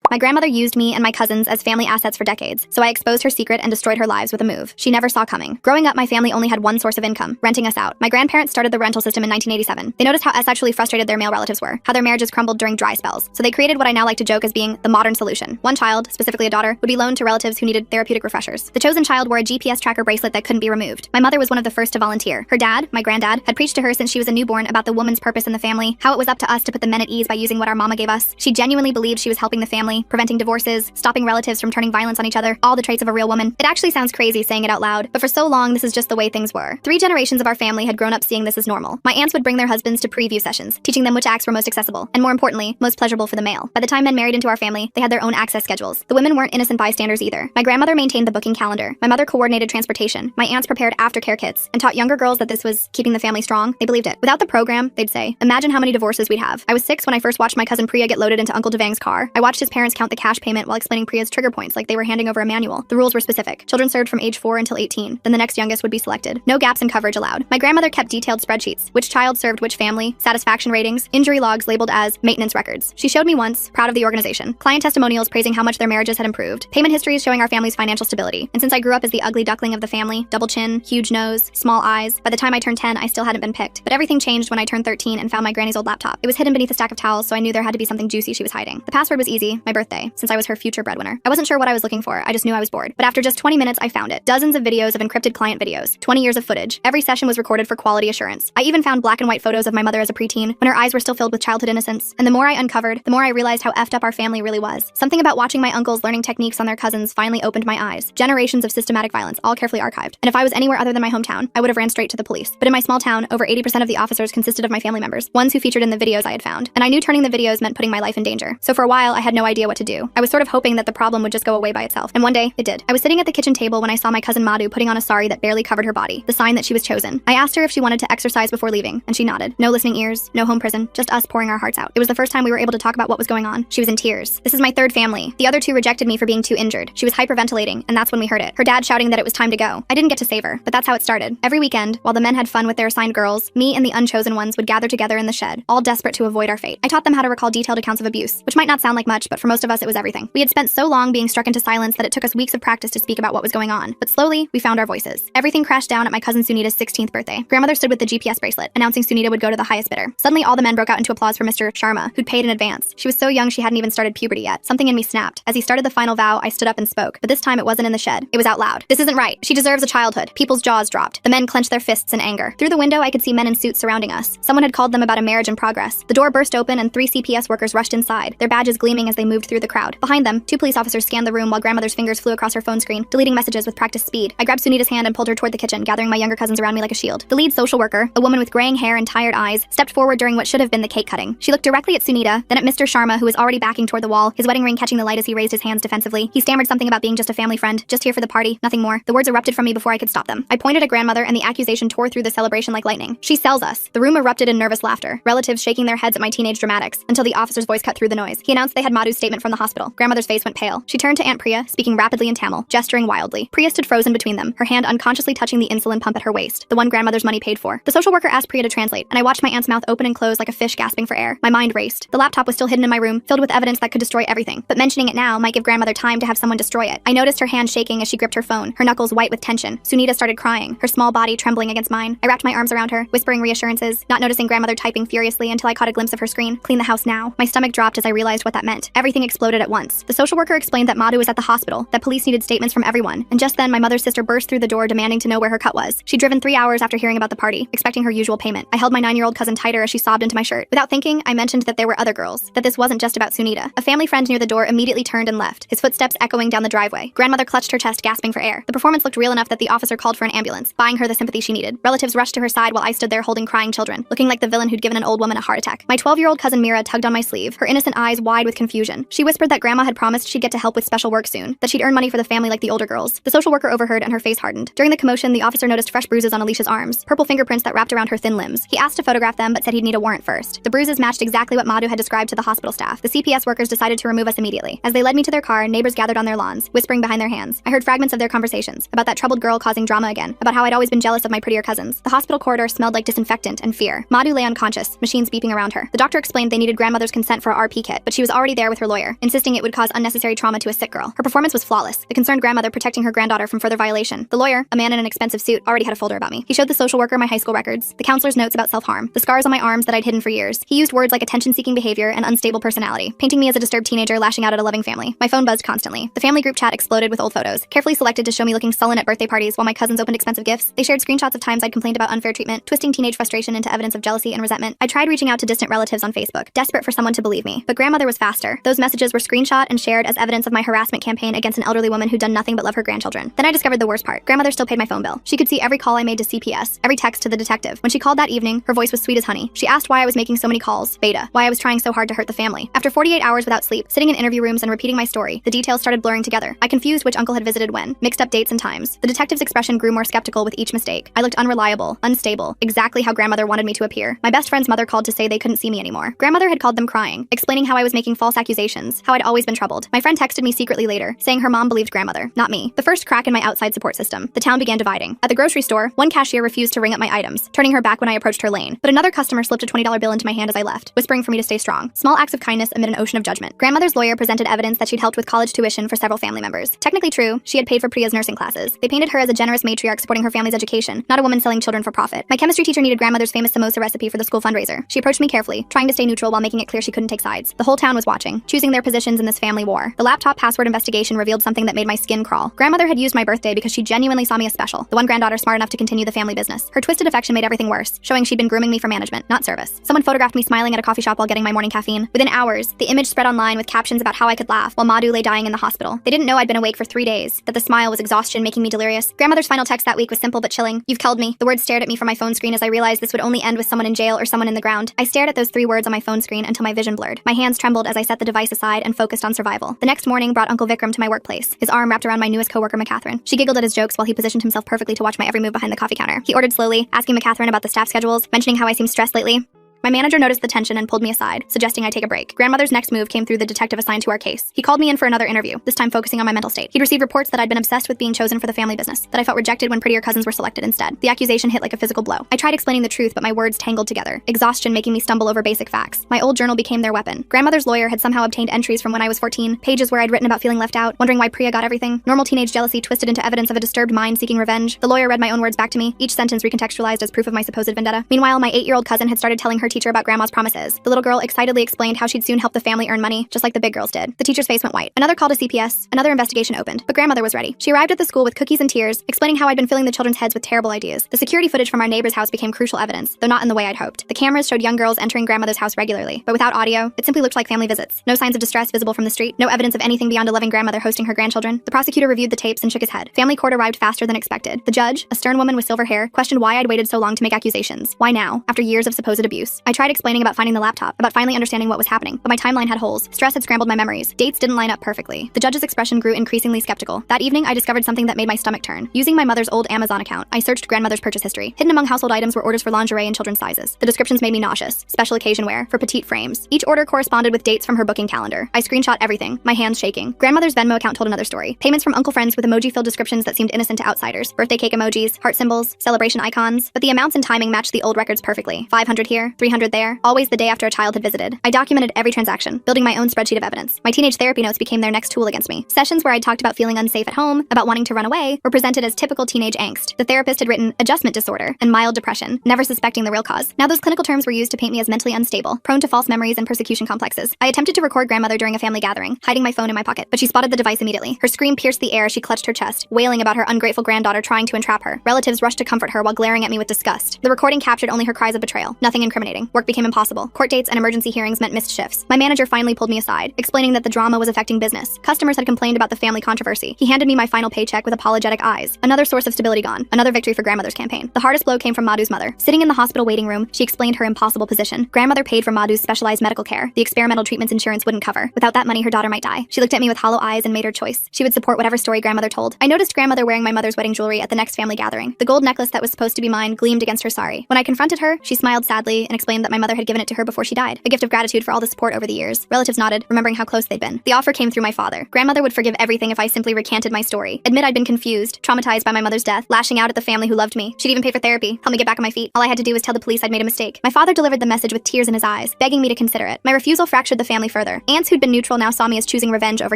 My grandmother used me and my cousins as family assets for decades, so I exposed her secret and destroyed her lives with a move she never saw coming. Growing up, my family only had one source of income, renting us out. My grandparents started the rental system in 1987. They noticed how sexually frustrated their male relatives were, how their marriages crumbled during dry spells. So they created what I now like to joke as being the modern solution. One child, specifically a daughter, would be loaned to relatives who needed therapeutic refreshers. The chosen child wore a GPS tracker bracelet that couldn't be removed. My mother was one of the first to volunteer. Her dad, my granddad, had preached to her since she was a newborn about the woman's purpose in the family, how it was up to us to put the men at ease by using what our mama gave us. She genuinely believed she was helping the family, preventing divorces, stopping relatives from turning violence on each other, all the traits of a real woman. It actually sounds crazy saying it out loud, but for so long, this is just the way things were. 3 generations of our family had grown up seeing this as normal. My aunts would bring their husbands to preview sessions, teaching them which acts were most accessible, and more importantly, most pleasurable for the male. By the time men married into our family, they had their own access schedules. The women weren't innocent bystanders either. My grandmother maintained the booking calendar. My mother coordinated transportation. My aunts prepared aftercare kits and taught younger girls that this was keeping the family strong. They believed it. Without the program, they'd say, imagine how many divorces we'd have. I was 6 when I first watched my cousin Priya get loaded into Uncle Devang's car. I watched his parents count the cash payment while explaining Priya's trigger points like they were handing over a manual. The rules were specific. Children served from age 4 until 18. Then the next youngest would be selected. No gaps in coverage allowed. My grandmother kept detailed spreadsheets. Which child served which family, satisfaction ratings, injury logs labeled as maintenance records. She showed me once, proud of the organization, client testimonials praising how much their marriages had improved, payment histories showing our family's financial stability. And since I grew up as the ugly duckling of the family, double chin, huge nose, small eyes, by the time I turned 10, I still hadn't been picked. But everything changed when I turned 13 and found my granny's old laptop. It was hidden beneath a stack of towels, so I knew there had to be something juicy she was hiding. The password was easy, my birthday, since I was her future breadwinner. I wasn't sure what I was looking for, I just knew I was bored. But after just 20 minutes, I found it. Dozens of videos of encrypted client videos, 20 years of footage. Every session was recorded for quality assurance. I even found black and white photos of my mother as a preteen, when her eyes were still filled with childhood innocence. And the more I uncovered, the more I realized how effed up our family really was. Something about watching my uncles learning techniques on their cousins finally opened my eyes. Generations of systematic violence, all carefully archived. And if I was anywhere other than my hometown, I would have ran straight to the police. But in my small town, over 80% of the officers consisted of my family members, ones who featured in the videos I had found. And I knew turning the videos meant putting my life in danger. So for a while, I had no idea what to do. I was sort of hoping that the problem would just go away by itself. And one day, it did. I was sitting at the kitchen table when I saw my cousin Madhu putting on a sari that barely covered her body, the sign that she was chosen. I asked her if she wanted to exercise before leaving, and she nodded. No listening ears, no home prison, just us pouring our hearts out. It was the first time we were able to talk about what was going on. She was in tears. This is my 3rd family. The other 2 rejected me for being too injured. She was hyperventilating, and that's when we heard it. Her dad shouting that it was time to go. I didn't get to save her, but that's how it started. Every weekend, while the men had fun with their assigned girls, me and the unchosen ones would gather together in the shed, all desperate to avoid our fate. I taught them how to recall detailed accounts of abuse, which might not sound like much, but for most of us it was everything. We had spent so long being struck into silence that it took us weeks of practice to speak about what was going on. But slowly, we found our voices. Everything crashed down at my cousin Sunita's 16th birthday. Grandmother stood with the GPS bracelet, announcing Sunita would go to the highest bidder. Suddenly, all the men broke out into applause for Mr. Sharma, who'd paid in advance. She was so young she hadn't even started puberty yet. Something in me snapped. As he started the final vow, I stood up and spoke. But this time, it wasn't in the shed. It was out loud. This isn't right. She deserves a childhood. People's jaws dropped. The men clenched their fists in anger. Through the window, I could see men in suits surrounding us. Someone had called them about a marriage in progress. The door burst open and 3 CPS workers rushed inside, their badges gleaming as they moved through the crowd. Behind them, 2 police officers scanned the room while grandmother's fingers flew across her phone screen, deleting messages with practiced speed. I grabbed Sunita's hand and pulled her toward the kitchen, gathering my younger cousins around me like a shield. The lead social worker, a woman with graying hair and tired eyes, stepped forward during what should have been the cake cutting. She looked directly at Sunita, then at Mr. Sharma, who was already backing toward the wall, his wedding ring catching the light as he raised his hands defensively. He stammered something about being just a family friend, just here for the party, nothing more. The words erupted from me before I could stop them. I pointed at grandmother and the accusation tore through the celebration like lightning. She sells us. The room erupted in nervous laughter, relatives shaking their heads at my teenage dramatics, until the officer's voice cut through the noise. He announced they had Madhu's statement from the hospital. Grandmother's face went pale. She turned to Aunt Priya, speaking rapidly in Tamil, gesturing wildly. Priya stood frozen between them, her hand unconsciously touching the insulin pump at her waist, the one grandmother's money paid for. The social worker asked Priya to translate, and I watched my aunt's mouth open and close like a fish gasping for air. My mind raced. The laptop was still hidden in my room, filled with evidence that could destroy everything, but mentioning it now might give grandmother time to have someone destroy it. I noticed her hand shaking as she gripped her phone, her knuckles white with tension. Sunita started crying, her small body trembling against mine. I wrapped my arms around her, whispering reassurances, not noticing grandmother typing furiously until I caught a glimpse of her screen. Clean the house now. My stomach dropped as I realized what that meant. Everything exploded at once. The social worker explained that Madhu was at the hospital, that police needed statements from everyone, and just then my mother's sister burst through the door demanding to know where her cut was. She'd driven 3 hours after hearing about the party, expecting her usual payment. I held my 9-year-old cousin tighter as she sobbed into my shirt. Without thinking, I mentioned that there were other girls, that this wasn't just about Sunita. A family friend near the door immediately turned and left, his footsteps echoing down the driveway. Grandmother clutched her chest, gasping for air. The performance looked real enough that the officer called for an ambulance, buying her the sympathy she needed. Relatives rushed to her side while I stood there holding crying children, looking like the villain who'd given an old woman a heart attack. My 12-year-old cousin Mira tugged on my sleeve, her innocent eyes wide with confusion. She whispered that grandma had promised she'd get to help with special work soon, that she'd earn money for the family like the older girls. The social worker overheard and her face hardened. During the commotion, the officer noticed fresh bruises on Alicia's arms, purple fingerprints that wrapped around her thin limbs. He asked to photograph them but said he'd need a warrant first. The bruises matched exactly what Madhu had described to the hospital staff. The CPS workers decided to remove us immediately. As they led me to their car, neighbors gathered on their lawns, whispering behind their hands. I heard fragments of their conversations, about that troubled girl causing drama again, about how I'd always been jealous of my prettier cousins. The hospital corridor smelled like disinfectant and fear. Madhu lay unconscious, machines beeping around her. The doctor explained they needed grandmother's consent for a RP kit, but she was already there with her lawyer lawyer, insisting it would cause unnecessary trauma to a sick girl. Her performance was flawless, the concerned grandmother protecting her granddaughter from further violation. The lawyer, a man in an expensive suit, already had a folder about me. He showed the social worker my high school records, the counselor's notes about self-harm, the scars on my arms that I'd hidden for years. He used words like attention-seeking behavior and unstable personality, painting me as a disturbed teenager lashing out at a loving family. My phone buzzed constantly. The family group chat exploded with old photos, carefully selected to show me looking sullen at birthday parties while my cousins opened expensive gifts. They shared screenshots of times I'd complained about unfair treatment, twisting teenage frustration into evidence of jealousy and resentment. I tried reaching out to distant relatives on Facebook, desperate for someone to believe me. But grandmother was faster. Those messages were screenshot and shared as evidence of my harassment campaign against an elderly woman who'd done nothing but love her grandchildren. Then I discovered the worst part. Grandmother still paid my phone bill. She could see every call I made to CPS, every text to the detective. When she called that evening, her voice was sweet as honey. She asked why I was making so many calls, Beta, why I was trying so hard to hurt the family. After 48 hours without sleep, sitting in interview rooms and repeating my story, the details started blurring together. I confused which uncle had visited when, mixed up dates and times. The detective's expression grew more skeptical with each mistake. I looked unreliable, unstable, exactly how grandmother wanted me to appear. My best friend's mother called to say they couldn't see me anymore. Grandmother had called them crying, explaining how I was making false accusations, how I'd always been troubled. My friend texted me secretly later, saying her mom believed grandmother, not me. The first crack in my outside support system. The town began dividing. At the grocery store, one cashier refused to ring up my items, turning her back when I approached her lane. But another customer slipped a $20 bill into my hand as I left, whispering for me to stay strong. Small acts of kindness amid an ocean of judgment. Grandmother's lawyer presented evidence that she'd helped with college tuition for several family members. Technically true, she had paid for Priya's nursing classes. They painted her as a generous matriarch supporting her family's education, not a woman selling children for profit. My chemistry teacher needed grandmother's famous samosa recipe for the school fundraiser. She approached me carefully, trying to stay neutral while making it clear she couldn't take sides. The whole town was watching, choosing their positions in this family war. The laptop password investigation revealed something that made my skin crawl. Grandmother had used my birthday because she genuinely saw me as special, the one granddaughter smart enough to continue the family business. Her twisted affection made everything worse, showing she'd been grooming me for management, not service. Someone photographed me smiling at a coffee shop while getting my morning caffeine. Within hours, the image spread online with captions about how I could laugh while Madhu lay dying in the hospital. They didn't know I'd been awake for 3 days, that the smile was exhaustion making me delirious. Grandmother's final text that week was simple but chilling. You've killed me. The words stared at me from my phone screen as I realized this would only end with someone in jail or someone in the ground. I stared at those 3 words on my phone screen until my vision blurred. My hands trembled as I set the device aside and focused on survival. The next morning brought Uncle Vikram to my workplace, his arm wrapped around my newest coworker McCatherine. She giggled at his jokes while he positioned himself perfectly to watch my every move behind the coffee counter. He ordered slowly, asking McCatherine about the staff schedules, mentioning how I seemed stressed lately. My manager noticed the tension and pulled me aside, suggesting I take a break. Grandmother's next move came through the detective assigned to our case. He called me in for another interview, this time focusing on my mental state. He'd received reports that I'd been obsessed with being chosen for the family business, that I felt rejected when prettier cousins were selected instead. The accusation hit like a physical blow. I tried explaining the truth, but my words tangled together, exhaustion making me stumble over basic facts. My old journal became their weapon. Grandmother's lawyer had somehow obtained entries from when I was 14, pages where I'd written about feeling left out, wondering why Priya got everything. Normal teenage jealousy twisted into evidence of a disturbed mind seeking revenge. The lawyer read my own words back to me, each sentence recontextualized as proof of my supposed vendetta. Meanwhile, my 8-year-old cousin had started telling her teacher about grandma's promises. The little girl excitedly explained how she'd soon help the family earn money, just like the big girls did. The teacher's face went white. Another call to CPS, another investigation opened, but grandmother was ready. She arrived at the school with cookies and tears, explaining how I'd been filling the children's heads with terrible ideas. The security footage from our neighbor's house became crucial evidence, though not in the way I'd hoped. The cameras showed young girls entering grandmother's house regularly, but without audio, it simply looked like family visits. No signs of distress visible from the street, no evidence of anything beyond a loving grandmother hosting her grandchildren. The prosecutor reviewed the tapes and shook his head. Family court arrived faster than expected. The judge, a stern woman with silver hair, questioned why I'd waited so long to make accusations. Why now, after years of supposed abuse? I tried explaining about finding the laptop, about finally understanding what was happening, but my timeline had holes. Stress had scrambled my memories. Dates didn't line up perfectly. The judge's expression grew increasingly skeptical. That evening, I discovered something that made my stomach turn. Using my mother's old Amazon account, I searched grandmother's purchase history. Hidden among household items were orders for lingerie in children's sizes. The descriptions made me nauseous. Special occasion wear, for petite frames. Each order corresponded with dates from her booking calendar. I screenshot everything, my hands shaking. Grandmother's Venmo account told another story. Payments from uncle friends with emoji-filled descriptions that seemed innocent to outsiders. Birthday cake emojis, heart symbols, celebration icons. But the amounts and timing matched the old records perfectly. 500 here, 300 there, always the day after a child had visited. I documented every transaction, building my own spreadsheet of evidence. My teenage therapy notes became their next tool against me. Sessions where I talked about feeling unsafe at home, about wanting to run away, were presented as typical teenage angst. The therapist had written adjustment disorder and mild depression, never suspecting the real cause. Now those clinical terms were used to paint me as mentally unstable, prone to false memories and persecution complexes. I attempted to record grandmother during a family gathering, hiding my phone in my pocket, but she spotted the device immediately. Her scream pierced the air as she clutched her chest, wailing about her ungrateful granddaughter trying to entrap her. Relatives rushed to comfort her while glaring at me with disgust. The recording captured only her cries of betrayal, nothing incriminating. Work became impossible. Court dates and emergency hearings meant missed shifts. My manager finally pulled me aside, explaining that the drama was affecting business. Customers had complained about the family controversy. He handed me my final paycheck with apologetic eyes. Another source of stability gone. Another victory for grandmother's campaign. The hardest blow came from Madhu's mother. Sitting in the hospital waiting room, she explained her impossible position. Grandmother paid for Madhu's specialized medical care. The experimental treatments insurance wouldn't cover. Without that money, her daughter might die. She looked at me with hollow eyes and made her choice. She would support whatever story grandmother told. I noticed grandmother wearing my mother's wedding jewelry at the next family gathering. The gold necklace that was supposed to be mine gleamed against her sari. When I confronted her, she smiled sadly and explained explained that my mother had given it to her before she died, a gift of gratitude for all the support over the years. Relatives nodded, remembering how close they'd been. The offer came through my father. Grandmother would forgive everything if I simply recanted my story. Admit I'd been confused, traumatized by my mother's death, lashing out at the family who loved me. She'd even pay for therapy, help me get back on my feet. All I had to do was tell the police I'd made a mistake. My father delivered the message with tears in his eyes, begging me to consider it. My refusal fractured the family further. Aunts who'd been neutral now saw me as choosing revenge over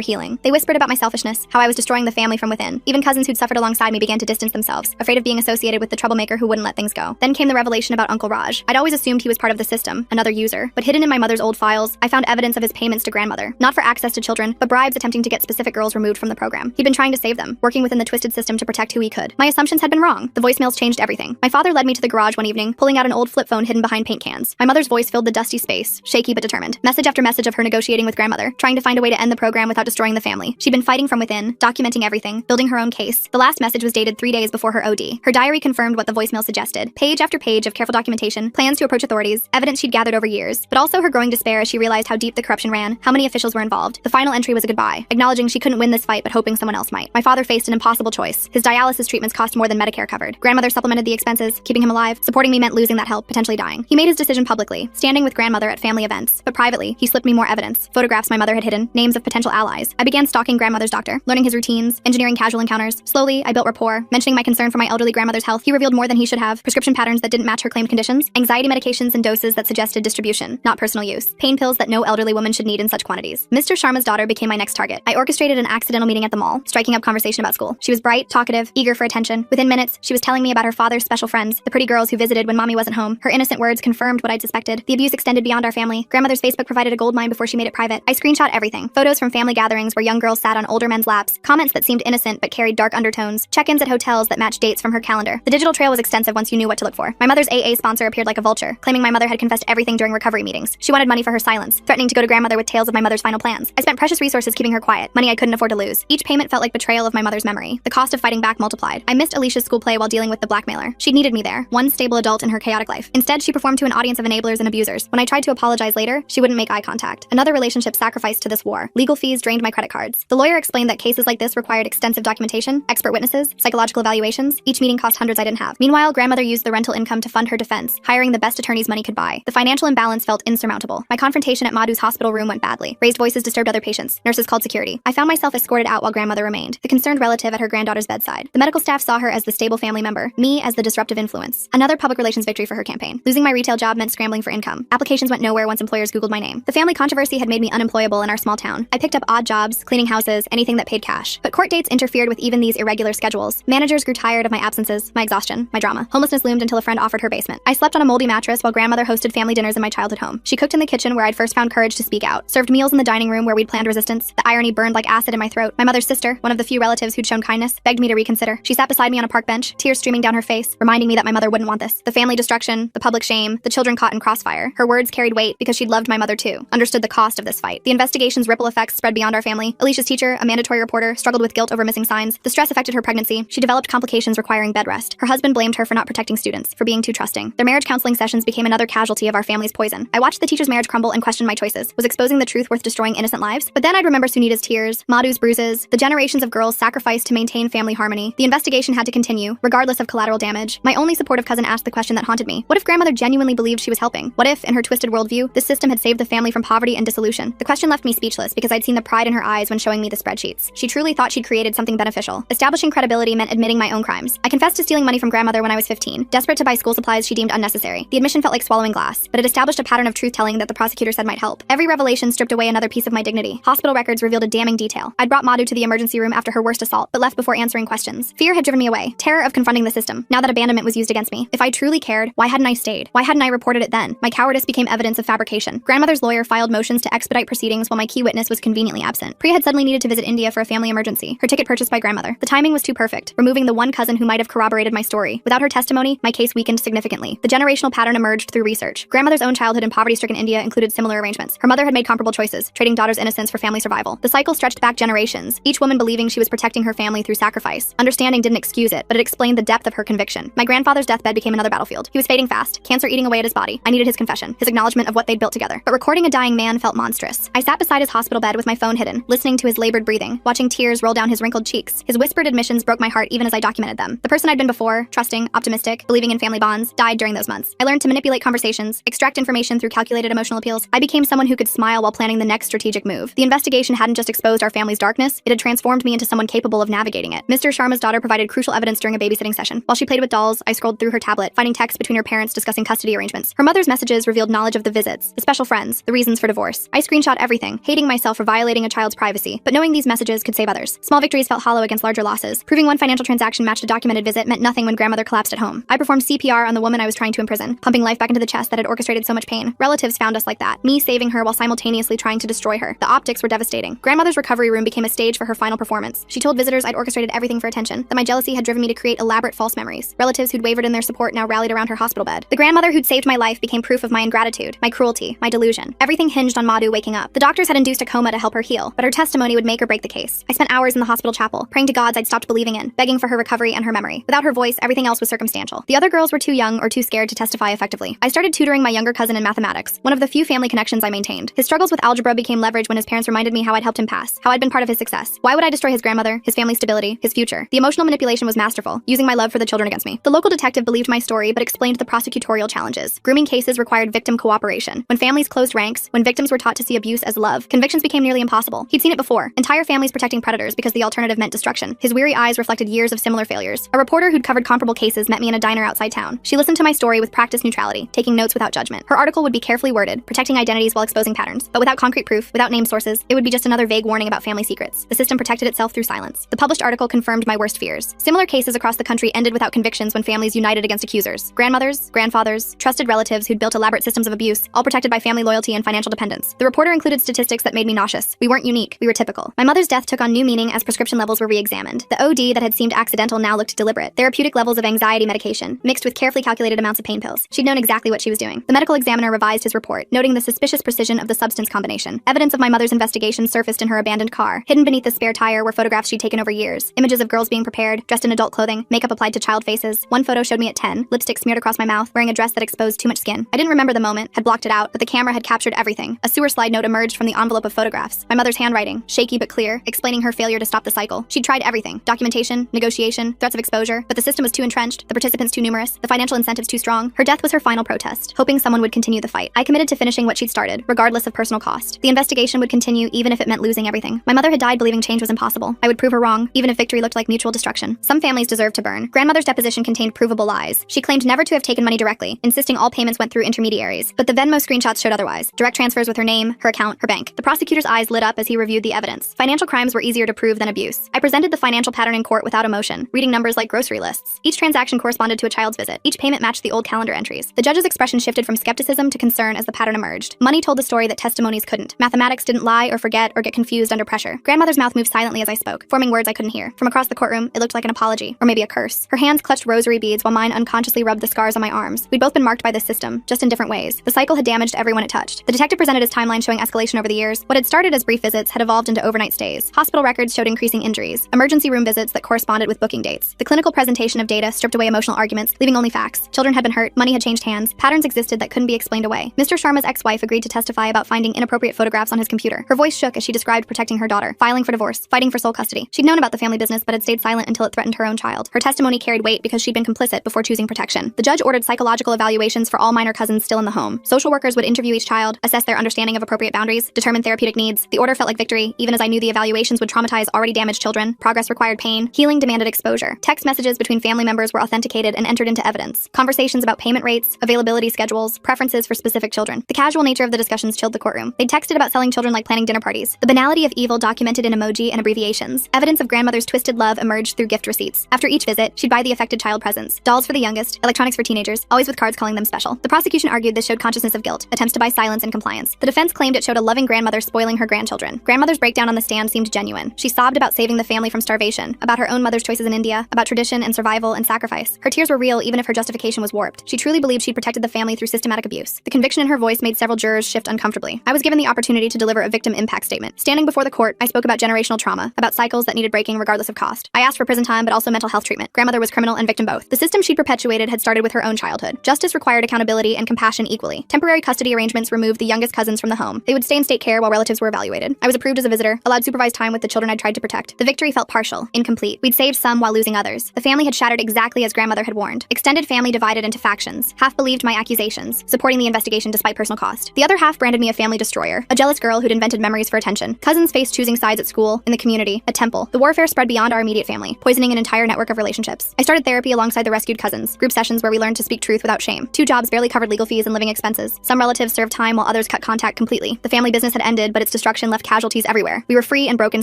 healing. They whispered about my selfishness, how I was destroying the family from within. Even cousins who'd suffered alongside me began to distance themselves, afraid of being associated with the troublemaker who wouldn't let things go. Then came the revelation about Uncle Raj. I'd always assumed he was part of the system, another user, but hidden in my mother's old files, I found evidence of his payments to grandmother, not for access to children, but bribes attempting to get specific girls removed from the program. He'd been trying to save them, working within the twisted system to protect who he could. My assumptions had been wrong. The voicemails changed everything. My father led me to the garage one evening, pulling out an old flip phone hidden behind paint cans. My mother's voice filled the dusty space, shaky but determined. Message after message of her negotiating with grandmother, trying to find a way to end the program without destroying the family. She'd been fighting from within, documenting everything, building her own case. The last message was dated 3 days before her OD. Her diary confirmed what the voicemail suggested. Page after page of careful documentation, plans to approach authorities, evidence she'd gathered over years, but also her growing despair as she realized how deep the corruption ran, how many officials were involved. The final entry was a goodbye, acknowledging she couldn't win this fight but hoping someone else might. My father faced an impossible choice. His dialysis treatments cost more than Medicare covered. Grandmother supplemented the expenses, keeping him alive. Supporting me meant losing that help, potentially dying. He made his decision publicly, standing with grandmother at family events, but privately, he slipped me more evidence. Photographs my mother had hidden, names of potential allies. I began stalking grandmother's doctor, learning his routines, engineering casual encounters. Slowly, I built rapport, mentioning my concern for my elderly grandmother's health. He revealed more than he should have, prescription patterns that didn't match her claimed conditions, anxiety medications and doses that suggested distribution, not personal use, pain pills that no elderly woman should need in such quantities. Mr. Sharma's daughter became my next target. I orchestrated an accidental meeting at the mall, striking up conversation about school. She was bright, talkative, eager for attention. Within minutes, she was telling me about her father's special friends, the pretty girls who visited when mommy wasn't home. Her innocent words confirmed what I'd suspected. The abuse extended beyond our family. Grandmother's Facebook provided a goldmine before she made it private. I screenshot everything. Photos from family gatherings where young girls sat on older men's laps, comments that seemed innocent but carried dark undertones, check-ins at hotels that matched dates from her calendar. The digital trail was extensive once you knew what to look for. My mother's AA sponsor appeared like a vulture, claiming my mother had confessed everything during recovery meetings. She wanted money for her silence, threatening to go to grandmother with tales of my mother's final plans. I spent precious resources keeping her quiet, money I couldn't afford to lose. Each payment felt like betrayal of my mother's memory. The cost of fighting back multiplied. I missed Alicia's school play while dealing with the blackmailer. She needed me there, one stable adult in her chaotic life. Instead, she performed to an audience of enablers and abusers. When I tried to apologize later, she wouldn't make eye contact. Another relationship sacrificed to this war. Legal fees drained my credit cards. The lawyer explained that cases like this required extensive documentation, expert witnesses, psychological evaluations. Each meeting cost hundreds I didn't have. Meanwhile, grandmother used the rental income to fund her defense, hiring the best attorneys money could buy. The financial imbalance felt insurmountable. My confrontation at Madhu's hospital room went badly. Raised voices disturbed other patients. Nurses called security. I found myself escorted out while grandmother remained, the concerned relative at her granddaughter's bedside. The medical staff saw her as the stable family member, me as the disruptive influence. Another public relations victory for her campaign. Losing my retail job meant scrambling for income. Applications went nowhere once employers Googled my name. The family controversy had made me unemployable in our small town. I picked up odd jobs, cleaning houses, anything that paid cash. But court dates interfered with even these irregular schedules. Managers grew tired of my absences, my exhaustion, my drama. Homelessness loomed until a friend offered her basement. I slept on a moldy mattress while grandmother hosted family dinners in my childhood home. She cooked in the kitchen where I'd first found courage to speak out, served meals in the dining room where we'd planned resistance. The irony burned like acid in my throat. My mother's sister, one of the few relatives who'd shown kindness, begged me to reconsider. She sat beside me on a park bench, tears streaming down her face, reminding me that my mother wouldn't want this. The family destruction, the public shame, the children caught in crossfire. Her words carried weight because she'd loved my mother too, understood the cost of this fight. The investigation's ripple effects spread beyond our family. Alicia's teacher, a mandatory reporter, struggled with guilt over missing signs. The stress affected her pregnancy. She developed complications requiring bed rest. Her husband blamed her for not protecting students, for being too trusting. Their marriage counseling sessions became another casualty of our family's poison. I watched the teacher's marriage crumble and questioned my choices. Was exposing the truth worth destroying innocent lives? But then I'd remember Sunita's tears, Madhu's bruises, the generations of girls sacrificed to maintain family harmony. The investigation had to continue, regardless of collateral damage. My only supportive cousin asked the question that haunted me. What if grandmother genuinely believed she was helping? What if, in her twisted worldview, this system had saved the family from poverty and dissolution? The question left me speechless because I'd seen the pride in her eyes when showing me the spreadsheets. She truly thought she'd created something beneficial. Establishing credibility meant admitting my own crimes. I confessed to stealing money from grandmother when I was 15, desperate to buy school supplies she deemed unnecessary. The admission felt like swallowing glass, but it established a pattern of truth-telling that the prosecutor said might help. Every revelation stripped away another piece of my dignity. Hospital records revealed a damning detail. I'd brought Madhu to the emergency room after her worst assault, but left before answering questions. Fear had driven me away. Terror of confronting the system. Now that abandonment was used against me. If I truly cared, why hadn't I stayed? Why hadn't I reported it then? My cowardice became evidence of fabrication. Grandmother's lawyer filed motions to expedite proceedings while my key witness was conveniently absent. Priya had suddenly needed to visit India for a family emergency, her ticket purchased by grandmother. The timing was too perfect, removing the one cousin who might have corroborated my story. Without her testimony, my case weakened significantly. The generational pattern emerged through research. Grandmother's own childhood in poverty-stricken India included similar arrangements. Her mother had made comparable choices, trading daughter's innocence for family survival. The cycle stretched back generations, each woman believing she was protecting her family through sacrifice. Understanding didn't excuse it, but it explained the depth of her conviction. My grandfather's deathbed became another battlefield. He was fading fast, cancer eating away at his body. I needed his confession, his acknowledgement of what they'd built together. But recording a dying man felt monstrous. I sat beside his hospital bed with my phone hidden, listening to his labored breathing, watching tears roll down his wrinkled cheeks. His whispered admissions broke my heart even as I documented them. The person I'd been before, trusting, optimistic, believing in family bonds, died during those months. I learned to manipulate conversations, extract information through calculated emotional appeals, I became someone who could smile while planning the next strategic move. The investigation hadn't just exposed our family's darkness, it had transformed me into someone capable of navigating it. Mr. Sharma's daughter provided crucial evidence during a babysitting session. While she played with dolls, I scrolled through her tablet, finding texts between her parents discussing custody arrangements. Her mother's messages revealed knowledge of the visits, the special friends, the reasons for divorce. I screenshot everything, hating myself for violating a child's privacy, but knowing these messages could save others. Small victories felt hollow against larger losses. Proving one financial transaction matched a documented visit meant nothing when grandmother collapsed at home. I performed CPR on the woman I was trying to imprison, pumping life back into the chest that had orchestrated so much pain. Relatives found us like that, me saving her while simultaneously trying to destroy her. The optics were devastating. Grandmother's recovery room became a stage for her final performance. She told visitors I'd orchestrated everything for attention, that my jealousy had driven me to create elaborate false memories. Relatives who'd wavered in their support now rallied around her hospital bed. The grandmother who'd saved my life became proof of my ingratitude, my cruelty, my delusion. Everything hinged on Madhu waking up. The doctors had induced a coma to help her heal, but her testimony would make or break the case. I spent hours in the hospital chapel, praying to gods I'd stopped believing in, begging for her recovery and her memory. Without her voice, everything else was circumstantial. The other girls were too young or too scared to testify effectively. I started tutoring my younger cousin in mathematics, one of the few family connections I maintained. His struggles with algebra became leverage when his parents reminded me how I'd helped him pass, how I'd been part of his success. Why would I destroy his grandmother, his family's stability, his future? The emotional manipulation was masterful, using my love for the children against me. The local detective believed my story but explained the prosecutorial challenges. Grooming cases required victim cooperation. When families closed ranks, when victims were taught to see abuse as love, convictions became nearly impossible. He'd seen it before. Entire families protecting predators because the alternative meant destruction. His weary eyes reflected years of similar failures. A reporter who'd covered comparable cases met me in a diner outside town. She listened to my story with practiced neutrality, taking notes without judgment. Her article would be carefully worded, protecting identities while exposing patterns, but without concrete proof, without named sources. It would be just another vague warning about family secrets. The system protected itself through silence. The published article confirmed my worst fears. Similar cases across the country ended without convictions when families united against accusers. Grandmothers, grandfathers, trusted relatives who'd built elaborate systems of abuse, all protected by family loyalty and financial dependence. The reporter included statistics that made me nauseous. We weren't unique, we were typical. My mother's death took on new meaning as prescription levels were re-examined. The OD that had seemed accidental now looked deliberate. Therapeutic levels of anxiety medication, mixed with carefully calculated amounts of pain pills. She'd known exactly what she was doing. The medical examiner revised his report, noting the suspicious precision of the substance combination. Evidence of my mother's investigation surfaced in her abandoned car. Hidden beneath the spare tire were photographs she'd taken over years. Images of girls being prepared, dressed in adult clothing, makeup applied to child faces. One photo showed me at 10, lipstick smeared across my mouth, wearing a dress that exposed too much skin. I didn't remember the moment, had blocked it out, but the camera had captured everything. A sewer slide note emerged from the envelope of photographs. My mother's handwriting, shaky but clear, explaining her failure to stop the cycle. She'd tried everything: documentation, negotiation, threats of exposure, but the system was too entrenched, the participants too numerous, the financial incentives too strong. Her death was her final protest, hoping someone would continue the fight. I committed to finishing what she'd started, regardless of personal cost. The investigation would continue even if it meant losing everything. My mother had died believing change was impossible. I would prove her wrong, even if victory looked like mutual destruction. Some families deserved to burn. Grandmother's deposition contained provable lies. She claimed never to have taken money directly, insisting all payments went through intermediaries. But the Venmo screenshots showed otherwise. Direct transfers with her name, her account, her bank. The prosecutor's eyes lit up as he reviewed the evidence. Financial crimes were easier to prove than abuse. I presented the financial pattern in court without emotion, reading numbers like grocery lists. Each transaction corresponded to a child's visit. Each payment matched the old calendar entries. The judge's expression shifted from skepticism to concern as the pattern emerged. Money told the story that testimonies couldn't. Mathematics didn't lie or forget or get confused under pressure. Grandmother's mouth moved silently as I spoke, forming words I couldn't hear. From across the courtroom, it looked like an apology, or maybe a curse. Her hands clutched rosary beads while mine unconsciously rubbed the scars on my arms. We'd both been marked by this system, just in different ways. The cycle had damaged everyone it touched. The detective presented his timeline showing escalation over the years. What had started as brief visits had evolved into overnight stays. Hospital records showed increasing injuries. Emergency room visits that corresponded with booking dates. The clinical presentation of data stripped away emotional arguments, leaving only facts. Children had been hurt, money had changed hands, patterns existed that couldn't be explained away. Mr. Sharma's ex-wife agreed to testify about finding inappropriate photographs on his computer. Her voice shook as she described protecting her daughter, filing for divorce, fighting for sole custody. She'd known about the family business but had stayed silent until it threatened her own child. Her testimony carried weight because she'd been complicit before choosing protection. The judge ordered psychological evaluations for all minor cousins still in the home. Social workers would interview each child, assess their understanding of appropriate boundaries, determine therapeutic needs. The order felt like victory, even as I knew the evaluations would traumatize already damaged children. Progress required pain. Healing demanded exposure. Text messages between family members were authenticated and entered into evidence. Conversations about payment rates, availability schedules, preferences for specific children. The casual nature of the discussions chilled the courtroom. They'd texted about selling children like planning dinner parties. The banality of evil documented in emoji and abbreviations. Evidence of grandmother's twisted love emerged through gift receipts. After each visit, she'd buy the affected child presents. Dolls for the youngest, electronics for teenagers, always with cards calling them special. The prosecution argued this showed consciousness of guilt, attempts to buy silence and compliance. The defense claimed it showed a loving grandmother spoiling her grandchildren. Grandmother's breakdown on the stand seemed genuine. She sobbed about saving the family from starvation, about her own mother's choices in India, about tradition and survival and sacrifice. Her tears were real even if her justification was warped. She truly believed she'd protected the family through systematic abuse. The conviction in her voice made several jurors shift uncomfortably. I was given the opportunity to deliver a victim impact statement. Standing before the court, I spoke about generational trauma, about cycles that needed breaking regardless of cost. I asked for prison time but also mental health treatment. Grandmother was criminal and victim both. The system she'd perpetuated had started with her own childhood. Justice required accountability and compassion equally. Temporary custody arrangements removed the youngest cousins from the home. They would stay in state care while relatives were evaluated. I was approved as a visitor, allowed supervised time with the children I'd tried to protect. The victory felt partial, incomplete. We'd saved some while losing others. The family had shattered exactly as grandmother had warned. Extended family divided into factions. Half believed believed my accusations, supporting the investigation despite personal cost. The other half branded me a family destroyer, a jealous girl who'd invented memories for attention. Cousins faced choosing sides at school, in the community, at temple. The warfare spread beyond our immediate family, poisoning an entire network of relationships. I started therapy alongside the rescued cousins, group sessions where we learned to speak truth without shame. 2 jobs barely covered legal fees and living expenses. Some relatives served time while others cut contact completely. The family business had ended, but its destruction left casualties everywhere. We were free and broken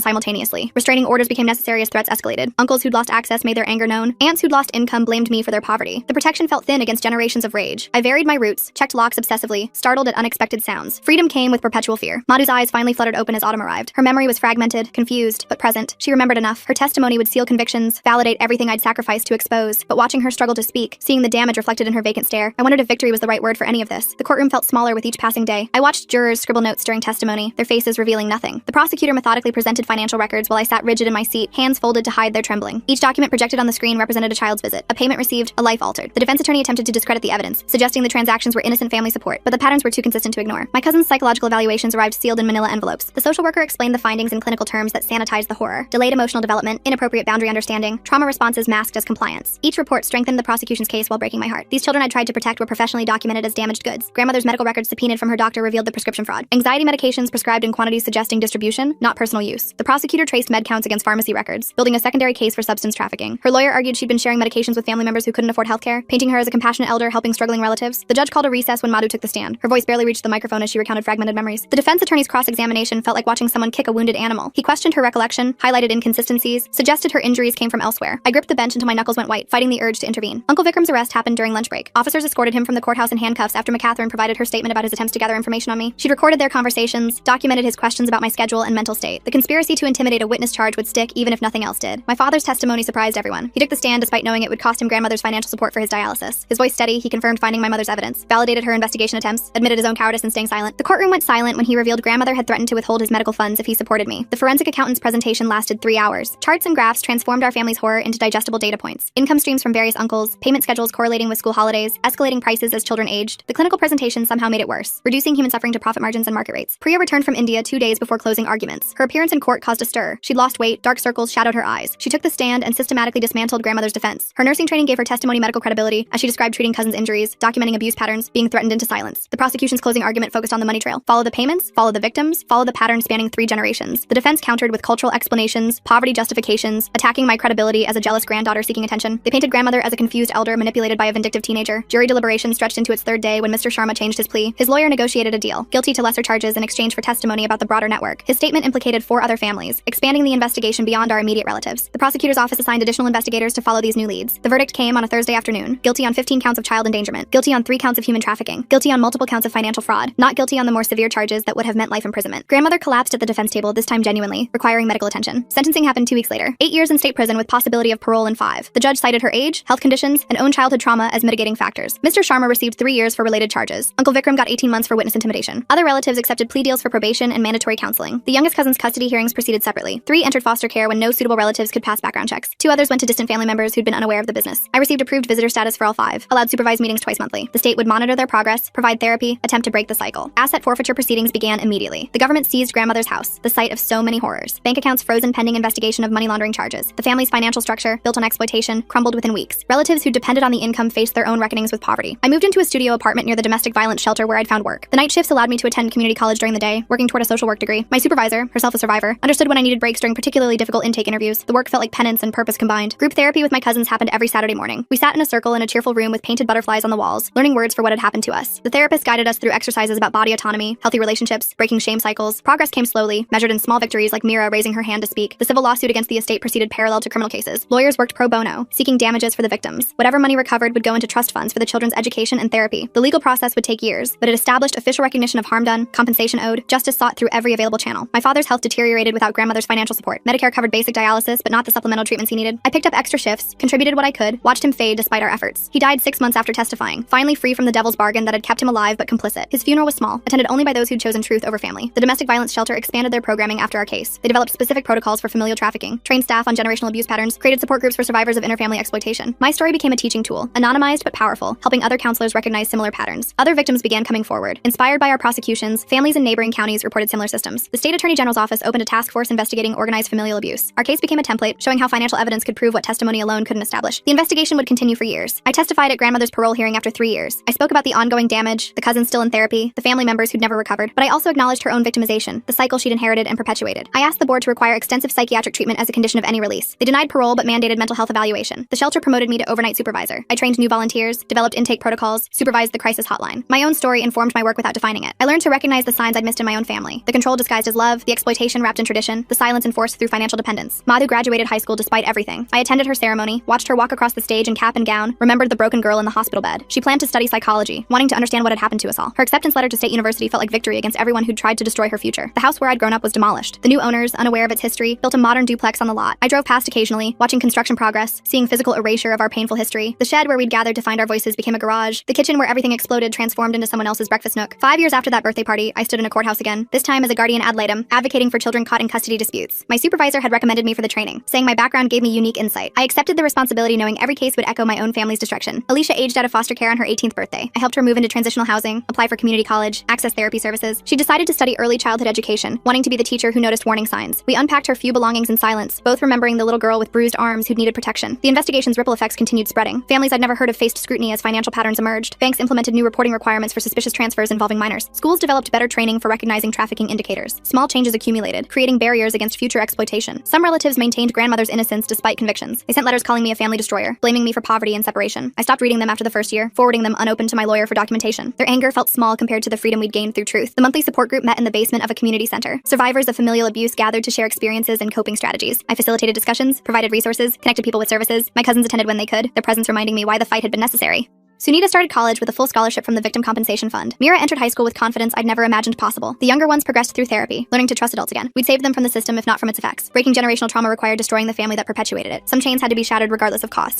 simultaneously. Restraining orders became necessary as threats escalated. Uncles who'd lost access made their anger known. Aunts who'd lost income blamed me for their poverty. The protection felt thin against generations of rage. I varied my routes, checked locks obsessively, startled at unexpected sounds. Freedom came with perpetual fear. Madhu's eyes finally fluttered open as autumn arrived. Her memory was fragmented, confused, but present. She remembered enough. Her testimony would seal convictions, validate everything I'd sacrificed to expose. But watching her struggle to speak, seeing the damage reflected in her vacant stare, I wondered if victory was the right word for any of this. The courtroom felt smaller with each passing day. I watched jurors scribble notes during testimony, their faces revealing nothing. The prosecutor methodically presented financial records while I sat rigid in my seat, hands folded to hide their trembling. Each document projected on the screen represented a child's visit, a payment received, a life altered. The defense attorney attempted to discredit the evidence, suggesting the transactions were innocent family support, but the patterns were too consistent to ignore. My cousin's psychological evaluations arrived sealed in manila envelopes. The social worker explained the findings in clinical terms that sanitized the horror: delayed emotional development, inappropriate boundary understanding, trauma responses masked as compliance. Each report strengthened the prosecution's case while breaking my heart. These children I tried to protect were professionally documented as damaged goods. Grandmother's medical records subpoenaed from her doctor revealed the prescription fraud. Anxiety medications prescribed in quantities suggesting distribution, not personal use. The prosecutor traced med counts against pharmacy records, building a secondary case for substance trafficking. Her lawyer argued she'd been sharing medications with family members who couldn't afford healthcare, painting her as a compassionate elder helping struggling relatives. The judge called a recess when Madhu took the stand. Her voice barely reached the microphone as she recounted fragmented memories. The defense attorney's cross-examination felt like watching someone kick a wounded animal. He questioned her recollection, highlighted inconsistencies, suggested her injuries came from elsewhere. I gripped the bench until my knuckles went white, fighting the urge to intervene. Uncle Vikram's arrest happened during lunch break. Officers escorted him from the courthouse in handcuffs after McCatherine provided her statement about his attempts to gather information on me. She'd recorded their conversations, documented his questions about my schedule and mental state. The conspiracy to intimidate a witness charge would stick even if nothing else did. My father's testimony surprised everyone. He took the stand despite knowing it would cost him grandmother's financial support for his dialysis. His voice steady, he confirmed finding my mother's evidence, validated her investigation attempts, admitted his own cowardice in staying silent. The courtroom went silent when he revealed grandmother had threatened to withhold his medical funds if he supported me. The forensic accountant's presentation lasted 3 hours. Charts and graphs transformed our family's horror into digestible data points. Income streams from various uncles, payment schedules correlating with school holidays, escalating prices as children aged. The clinical presentation somehow made it worse, reducing human suffering to profit margins and market rates. Priya returned from India 2 days before closing arguments. Her appearance in court caused a stir. She'd lost weight, dark circles shadowed her eyes. She took the stand and systematically dismantled grandmother's defense. Her nursing training gave her testimony medical credibility as she described treating cousins' injuries, documenting abuse patterns, being threatened into silence. The prosecution's closing argument focused on the money trail. Follow the payments, follow the victims, follow the pattern spanning 3 generations. The defense countered with cultural explanations, poverty justifications, attacking my credibility as a jealous granddaughter seeking attention. They painted grandmother as a confused elder manipulated by a vindictive teenager. Jury deliberation stretched into its 3rd day when Mr. Sharma changed his plea. His lawyer negotiated a deal, guilty to lesser charges in exchange for testimony about the broader network. His statement implicated 4 other families, expanding the investigation beyond our immediate relatives. The prosecutor's office assigned additional investigators to follow these new leads. The verdict came on a Thursday afternoon. Guilty on 15 counts of child endangerment. Guilty on 3 counts of human trafficking. Guilty on multiple counts of financial fraud. Not guilty on the more severe charges that would have meant life imprisonment. Grandmother collapsed at the defense table, this time genuinely, requiring medical attention. Sentencing happened 2 weeks later. 8 years in state prison with possibility of parole in 5. The judge cited her age, health conditions, and own childhood trauma as mitigating factors. Mr. Sharma received 3 years for related charges. Uncle Vikram got 18 months for witness intimidation. Other relatives accepted plea deals for probation and mandatory counseling. The youngest cousin's custody hearings proceeded separately. 3 entered foster care when no suitable relatives could pass background checks. 2 others went to distant family members who'd been unaware of the business. I received approved visitor status for all 5, allowed supervised meetings twice monthly. The state would monitor their progress, provide therapy, attempt to break the cycle. Asset forfeiture proceedings began immediately. The government seized grandmother's house, the site of so many horrors. Bank accounts frozen pending investigation of money laundering charges. The family's financial structure, built on exploitation, crumbled within weeks. Relatives who depended on the income faced their own reckonings with poverty. I moved into a studio apartment near the domestic violence shelter where I'd found work. The night shifts allowed me to attend community college during the day, working toward a social work degree. My supervisor, herself a survivor, understood when I needed breaks during particularly difficult intake interviews. The work felt like penance and purpose combined. Group therapy with my cousins happened every Saturday morning. We sat in a circle in a cheerful room with painted butterflies on the walls, learning words for what had happened to us. The therapist guided us through exercises about body autonomy, healthy relationships, breaking shame cycles. Progress came slowly, measured in small victories like Mira raising her hand to speak. The civil lawsuit against the estate proceeded parallel to criminal cases. Lawyers worked pro bono, seeking damages for the victims. Whatever money recovered would go into trust funds for the children's education and therapy. The legal process would take years, but it established official recognition of harm done, compensation owed, justice sought through every available channel. My father's health deteriorated without grandmother's financial support. Medicare covered basic dialysis, but not the supplemental treatments he needed. I picked up extra shifts, contributed what I could, watched him fade despite our efforts. He died 6 months after testifying, finally free from the devil's bargain that had kept him alive but complicit. His funeral was small, attended only by those who'd chosen truth over family. The domestic violence shelter expanded their programming after our case. They developed specific protocols for familial trafficking, trained staff on generational abuse patterns, created support groups for survivors of interfamily exploitation. My story became a teaching tool, anonymized but powerful, helping other counselors recognize similar patterns. Other victims began coming forward. Inspired by our prosecutions, families in neighboring counties reported similar systems. The state attorney general's office opened a task force investigating organized familial abuse. Our case became a template, showing how financial evidence could prove what testimony alone couldn't establish. The investigation would continue for years. I testified at grandmother's parole hearing after after 3 years. I spoke about the ongoing damage, the cousins still in therapy, the family members who'd never recovered, but I also acknowledged her own victimization, the cycle she'd inherited and perpetuated. I asked the board to require extensive psychiatric treatment as a condition of any release. They denied parole but mandated mental health evaluation. The shelter promoted me to overnight supervisor. I trained new volunteers, developed intake protocols, supervised the crisis hotline. My own story informed my work without defining it. I learned to recognize the signs I'd missed in my own family. The control disguised as love, the exploitation wrapped in tradition, the silence enforced through financial dependence. Madhu graduated high school despite everything. I attended her ceremony, watched her walk across the stage in cap and gown, remembered the broken girl in the hospital bed. She planned to study psychology, wanting to understand what had happened to us all. Her acceptance letter to State University felt like victory against everyone who'd tried to destroy her future. The house where I'd grown up was demolished. The new owners, unaware of its history, built a modern duplex on the lot. I drove past occasionally, watching construction progress, seeing physical erasure of our painful history. The shed where we'd gathered to find our voices became a garage. The kitchen where everything exploded transformed into someone else's breakfast nook. 5 years after that birthday party, I stood in a courthouse again, this time as a guardian ad litem, advocating for children caught in custody disputes. My supervisor had recommended me for the training, saying my background gave me unique insight. I accepted the responsibility knowing every case would echo my own family's destruction. Alicia aged out of foster care on her 18th birthday. I helped her move into transitional housing, apply for community college, access therapy services. She decided to study early childhood education, wanting to be the teacher who noticed warning signs. We unpacked her few belongings in silence, both remembering the little girl with bruised arms who'd needed protection. The investigation's ripple effects continued spreading. Families I'd never heard of faced scrutiny as financial patterns emerged. Banks implemented new reporting requirements for suspicious transfers involving minors. Schools developed better training for recognizing trafficking indicators. Small changes accumulated, creating barriers against future exploitation. Some relatives maintained grandmother's innocence despite convictions. They sent letters calling me a family destroyer, blaming me for poverty and separation. I stopped reading them after the first year, forwarding them unopened to my lawyer for documentation. Their anger felt small compared to the freedom we'd gained through truth. The monthly support group met in the basement of a community center. Survivors of familial abuse gathered to share experiences and coping strategies. I facilitated discussions, provided resources, connected people with services. My cousins attended when they could, their presence reminding me why the fight had been necessary. Sunita started college with a full scholarship from the Victim Compensation Fund. Mira entered high school with confidence I'd never imagined possible. The younger ones progressed through therapy, learning to trust adults again. We'd saved them from the system if not from its effects. Breaking generational trauma required destroying the family that perpetuated it. Some chains had to be shattered regardless of cost.